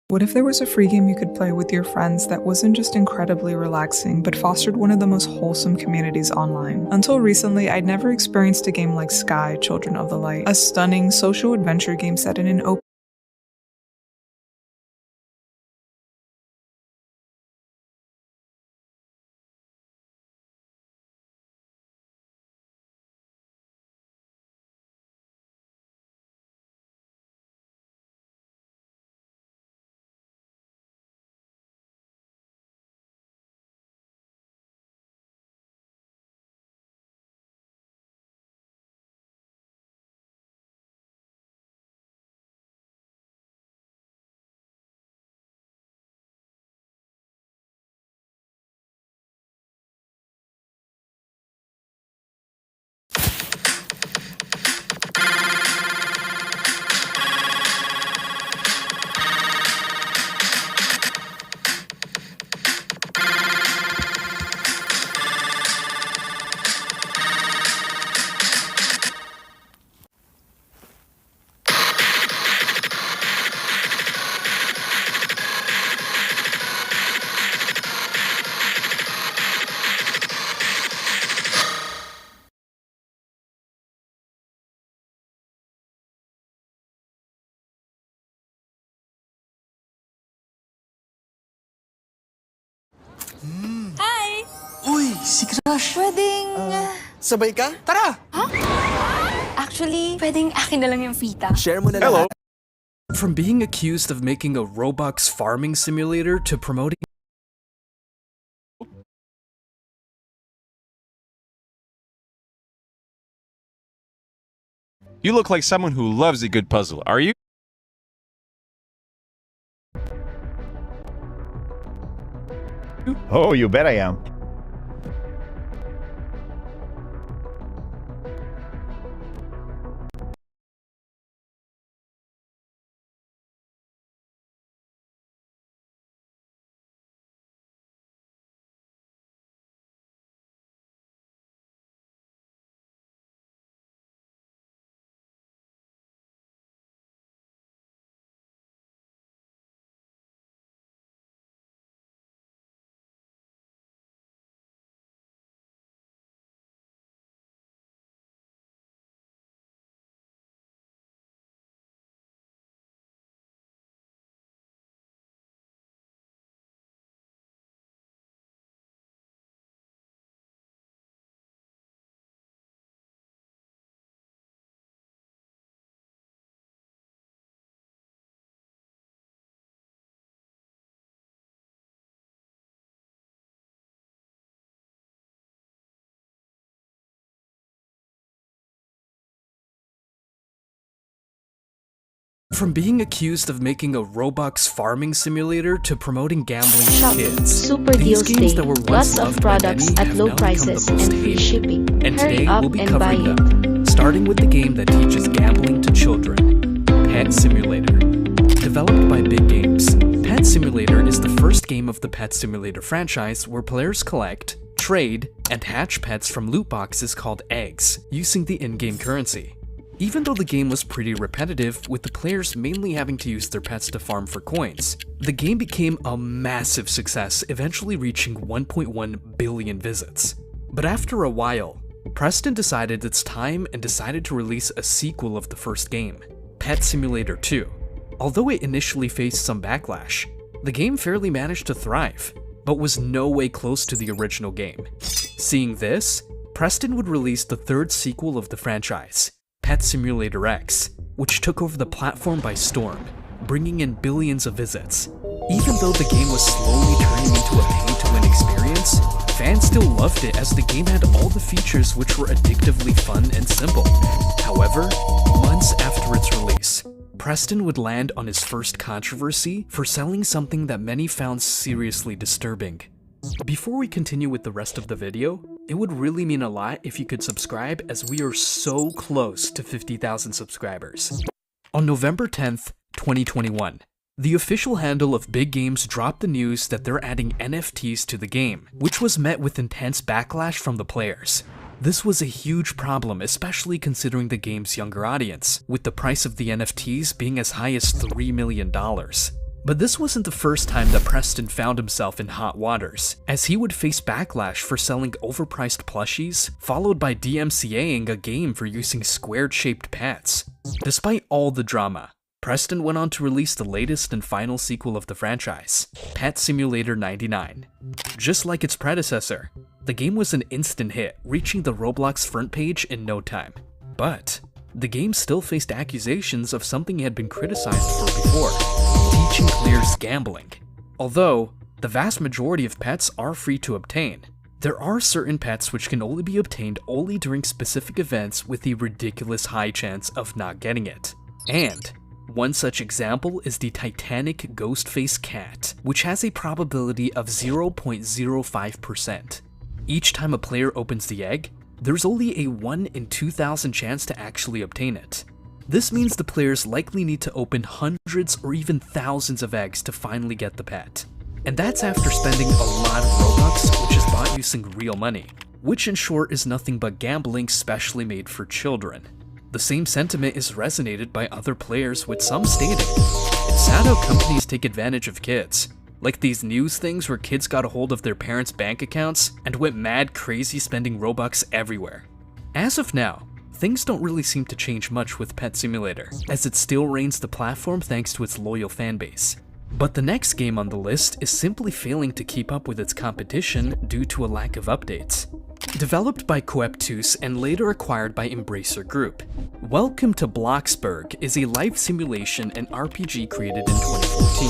What if there was a free game you could play with your friends that wasn't just incredibly relaxing, but fostered one of the most wholesome communities online? Until recently, I'd never experienced a game like Sky, Children of the Light, a stunning social adventure game set in an open Hi! Uy, si Crush! Pwedeng... Sabay ka? Tara! Actually, pwedeng akin na lang yung fita. Share mo na lahat. From being accused of making a Robux farming simulator to promoting You look like someone who loves a good puzzle, are you? Oh, you bet I am. From being accused of making a Robux farming simulator to promoting gambling to kids. Super These deals games day. that were Lots once of loved by products many at have low now become the prices most and free hated. shipping. And Hurry today up we'll be and buy covering it. them, starting with the game that teaches gambling to children, Pet Simulator. Developed by Big Games, Pet Simulator is the first game of the Pet Simulator franchise where players collect, trade, and hatch pets from loot boxes called eggs, using the in-game currency. Even though the game was pretty repetitive, with the players mainly having to use their pets to farm for coins, the game became a massive success, eventually reaching 1.1 billion visits. But after a while, Preston decided it's time and decided to release a sequel of the first game, Pet Simulator 2. Although it initially faced some backlash, the game fairly managed to thrive, but was no way close to the original game. Seeing this, Preston would release the third sequel of the franchise, Pet Simulator X, which took over the platform by storm, bringing in billions of visits. Even though the game was slowly turning into a pay-to-win experience, fans still loved it as the game had all the features which were addictively fun and simple. However, months after its release, Preston would land on his first controversy for selling something that many found seriously disturbing. Before we continue with the rest of the video, it would really mean a lot if you could subscribe as we are so close to 50,000 subscribers. On November 10th, 2021, the official handle of Big Games dropped the news that they're adding NFTs to the game, which was met with intense backlash from the players. This was a huge problem, especially considering the game's younger audience, with the price of the NFTs being as high as $3 million. But this wasn't the first time that Preston found himself in hot waters, as he would face backlash for selling overpriced plushies, followed by DMCAing a game for using squared-shaped pets. Despite all the drama, Preston went on to release the latest and final sequel of the franchise, Pet Simulator 99. Just like its predecessor, the game was an instant hit, reaching the Roblox front page in no time. But the game still faced accusations of something it had been criticized for before, teaching players gambling. Although, the vast majority of pets are free to obtain, there are certain pets which can only be obtained only during specific events with a ridiculous high chance of not getting it. And one such example is the Titanic Ghostface cat, which has a probability of 0.05%. Each time a player opens the egg, there's only a 1 in 2,000 chance to actually obtain it. This means the players likely need to open hundreds or even thousands of eggs to finally get the pet. And that's after spending a lot of Robux, which is bought using real money, which in short is nothing but gambling specially made for children. The same sentiment is resonated by other players, with some stating, "It's sad how companies take advantage of kids. Like these news things where kids got a hold of their parents' bank accounts and went mad crazy spending Robux everywhere." As of now, things don't really seem to change much with Pet Simulator, as it still reigns the platform thanks to its loyal fanbase. But the next game on the list is simply failing to keep up with its competition due to a lack of updates. Developed by Coeptus and later acquired by Embracer Group, Welcome to Bloxburg is a life simulation and RPG created in 2014.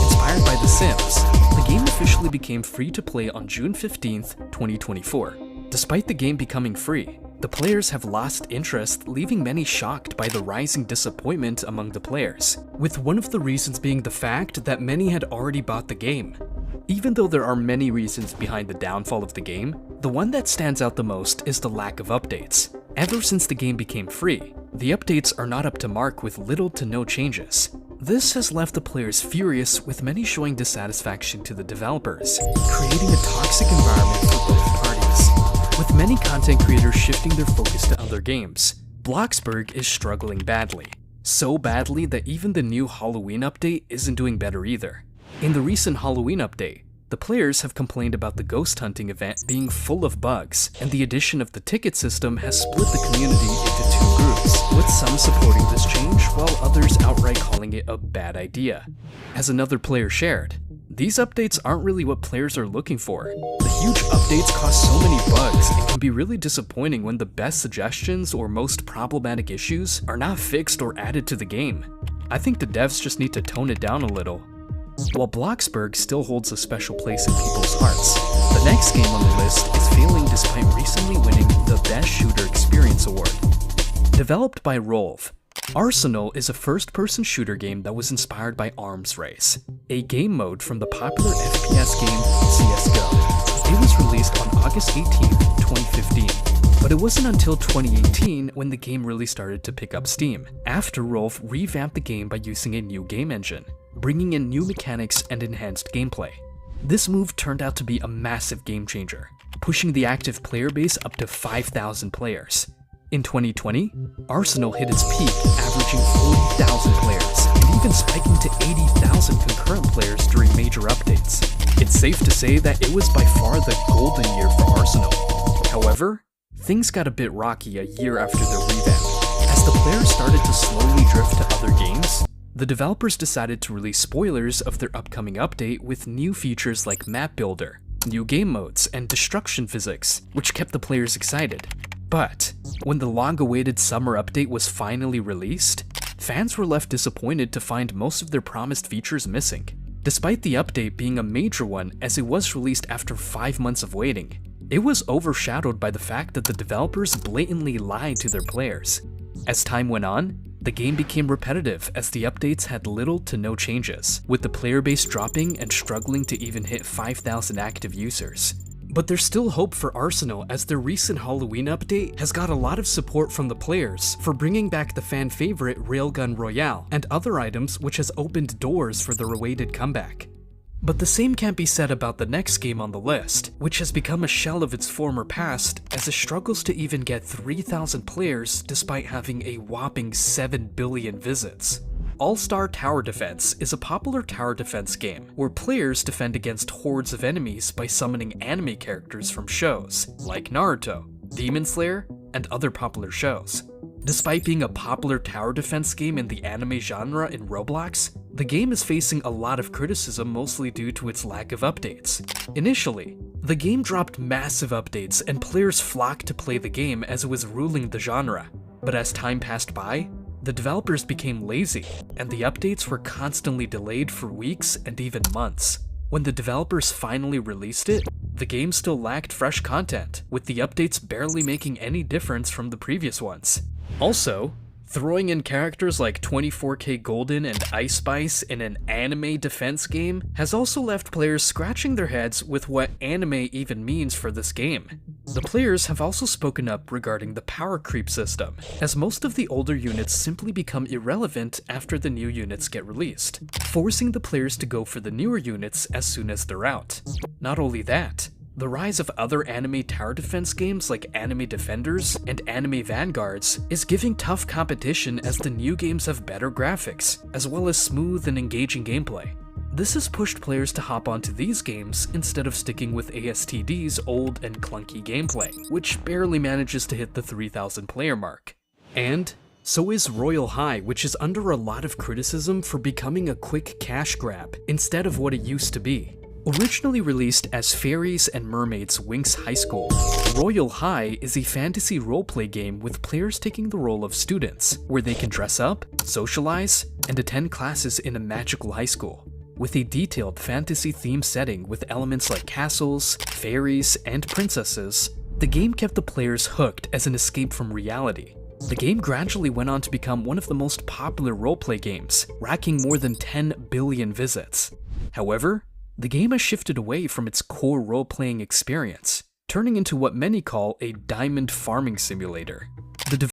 Inspired by The Sims, the game officially became free to play on June 15th, 2024. Despite the game becoming free, the players have lost interest, leaving many shocked by the rising disappointment among the players, with one of the reasons being the fact that many had already bought the game. Even though there are many reasons behind the downfall of the game, the one that stands out the most is the lack of updates. Ever since the game became free, the updates are not up to mark with little to no changes. This has left the players furious, with many showing dissatisfaction to the developers, creating a toxic environment for both parties. With many content creators shifting their focus to other games, Bloxburg is struggling badly. So badly that even the new Halloween update isn't doing better either. In the recent Halloween update, the players have complained about the ghost hunting event being full of bugs, and the addition of the ticket system has split the community into two groups, with some supporting this change while others outright calling it a bad idea. As another player shared, these updates aren't really what players are looking for. The huge updates cause so many bugs and can be really disappointing when the best suggestions or most problematic issues are not fixed or added to the game. I think the devs just need to tone it down a little. While Bloxburg still holds a special place in people's hearts, the next game on the list is failing despite recently winning the Best Shooter Experience Award. Developed by Rolve, Arsenal is a first-person shooter game that was inspired by Arms Race, a game mode from the popular FPS game CSGO. It was released on August 18, 2015, but it wasn't until 2018 when the game really started to pick up steam, after Rolve revamped the game by using a new game engine, bringing in new mechanics and enhanced gameplay. This move turned out to be a massive game changer, pushing the active player base up to 5,000 players. In 2020, Arsenal hit its peak, averaging 40,000 players, and even spiking to 80,000 concurrent players during major updates. It's safe to say that it was by far the golden year for Arsenal. However, things got a bit rocky a year after the revamp. As the players started to slowly drift to other games, the developers decided to release spoilers of their upcoming update with new features like map builder, new game modes, and destruction physics, which kept the players excited. But when the long-awaited summer update was finally released, fans were left disappointed to find most of their promised features missing. Despite the update being a major one, as it was released after 5 months of waiting, it was overshadowed by the fact that the developers blatantly lied to their players. As time went on, the game became repetitive as the updates had little to no changes, with the player base dropping and struggling to even hit 5,000 active users. But there's still hope for Arsenal, as their recent Halloween update has got a lot of support from the players for bringing back the fan favorite Railgun Royale and other items, which has opened doors for their awaited comeback. But the same can't be said about the next game on the list, which has become a shell of its former past as it struggles to even get 3,000 players despite having a whopping 7 billion visits. All-Star Tower Defense is a popular tower defense game where players defend against hordes of enemies by summoning anime characters from shows like Naruto, Demon Slayer, and other popular shows. Despite being a popular tower defense game in the anime genre in Roblox, the game is facing a lot of criticism mostly due to its lack of updates. Initially, the game dropped massive updates and players flocked to play the game as it was ruling the genre. But as time passed by, the developers became lazy, and the updates were constantly delayed for weeks and even months. When the developers finally released it, the game still lacked fresh content, with the updates barely making any difference from the previous ones. Also, throwing in characters like 24K Golden and Ice Spice in an anime defense game has also left players scratching their heads with what anime even means for this game. The players have also spoken up regarding the power creep system, as most of the older units simply become irrelevant after the new units get released, forcing the players to go for the newer units as soon as they're out. Not only that, the rise of other anime tower defense games like Anime Defenders and Anime Vanguards is giving tough competition as the new games have better graphics, as well as smooth and engaging gameplay. This has pushed players to hop onto these games instead of sticking with ASTD's old and clunky gameplay, which barely manages to hit the 3,000 player mark. And so is Royal High, which is under a lot of criticism for becoming a quick cash grab instead of what it used to be. Originally released as Fairies and Mermaids Winx High School, Royal High is a fantasy roleplay game with players taking the role of students, where they can dress up, socialize, and attend classes in a magical high school. With a detailed fantasy-themed setting with elements like castles, fairies, and princesses, the game kept the players hooked as an escape from reality. The game gradually went on to become one of the most popular roleplay games, racking more than 10 billion visits. However, the game has shifted away from its core role-playing experience, turning into what many call a diamond farming simulator.